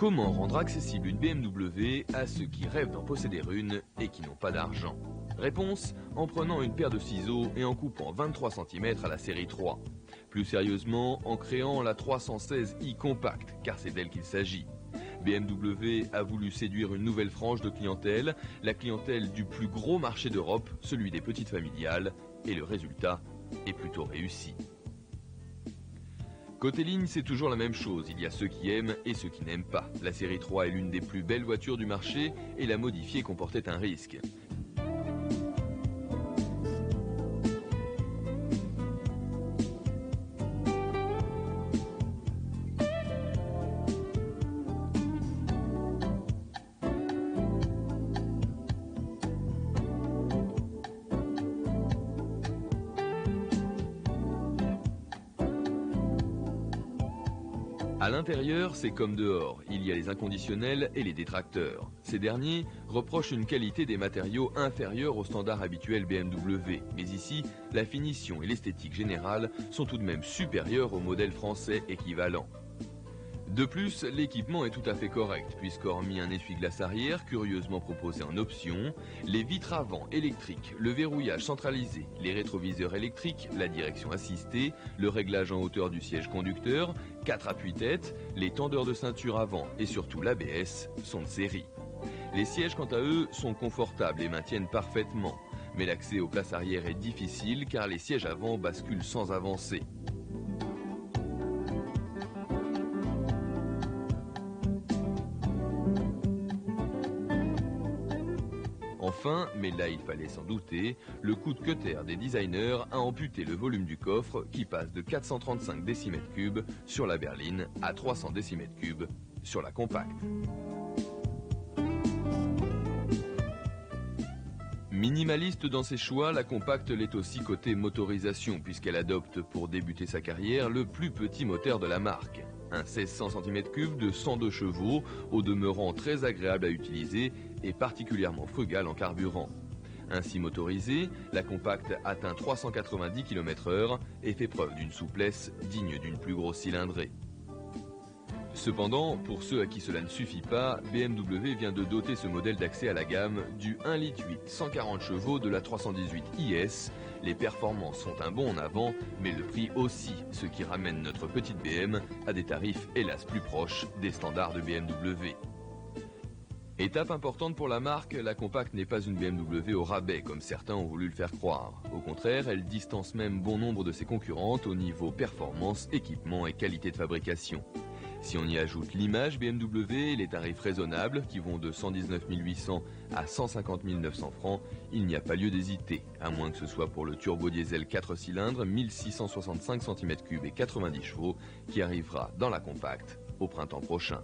Comment rendre accessible une BMW à ceux qui rêvent d'en posséder une et qui n'ont pas d'argent? Réponse, en prenant une paire de ciseaux et en coupant 23 cm à la série 3. Plus sérieusement, en créant la 316i Compact, car c'est d'elle qu'il s'agit. BMW a voulu séduire une nouvelle frange de clientèle, la clientèle du plus gros marché d'Europe, celui des petites familiales, et le résultat est plutôt réussi. Côté ligne, c'est toujours la même chose, il y a ceux qui aiment et ceux qui n'aiment pas. La série 3 est l'une des plus belles voitures du marché et la modifier comportait un risque. À l'intérieur, c'est comme dehors, il y a les inconditionnels et les détracteurs. Ces derniers reprochent une qualité des matériaux inférieure aux standards habituels BMW. Mais ici, la finition et l'esthétique générale sont tout de même supérieures aux modèles français équivalents. De plus, l'équipement est tout à fait correct, puisqu'hormis un essuie-glace arrière, curieusement proposé en option, les vitres avant électriques, le verrouillage centralisé, les rétroviseurs électriques, la direction assistée, le réglage en hauteur du siège conducteur, 4 appuis-têtes, les tendeurs de ceinture avant et surtout l'ABS sont de série. Les sièges quant à eux sont confortables et maintiennent parfaitement, mais l'accès aux places arrière est difficile car les sièges avant basculent sans avancer. Enfin, mais là il fallait s'en douter, le coup de cutter des designers a amputé le volume du coffre qui passe de 435 décimètres-cubes sur la berline à 300 décimètres-cubes sur la compacte. Minimaliste dans ses choix, la compacte l'est aussi côté motorisation puisqu'elle adopte pour débuter sa carrière le plus petit moteur de la marque. Un 1600 cm3 de 102 chevaux, au demeurant très agréable à utiliser et particulièrement frugal en carburant. Ainsi motorisée, la compacte atteint 390 km/h et fait preuve d'une souplesse digne d'une plus grosse cylindrée. Cependant, pour ceux à qui cela ne suffit pas, BMW vient de doter ce modèle d'accès à la gamme du 1,8 litre 140 chevaux de la 318 IS. Les performances sont un bond en avant, mais le prix aussi, ce qui ramène notre petite BM à des tarifs hélas plus proches des standards de BMW. Étape importante pour la marque, la compacte n'est pas une BMW au rabais comme certains ont voulu le faire croire. Au contraire, elle distance même bon nombre de ses concurrentes au niveau performance, équipement et qualité de fabrication. Si on y ajoute l'image BMW et les tarifs raisonnables qui vont de 119 800 à 150 900 francs, il n'y a pas lieu d'hésiter, à moins que ce soit pour le turbo diesel 4 cylindres 1665 cm3 et 90 chevaux qui arrivera dans la compacte au printemps prochain.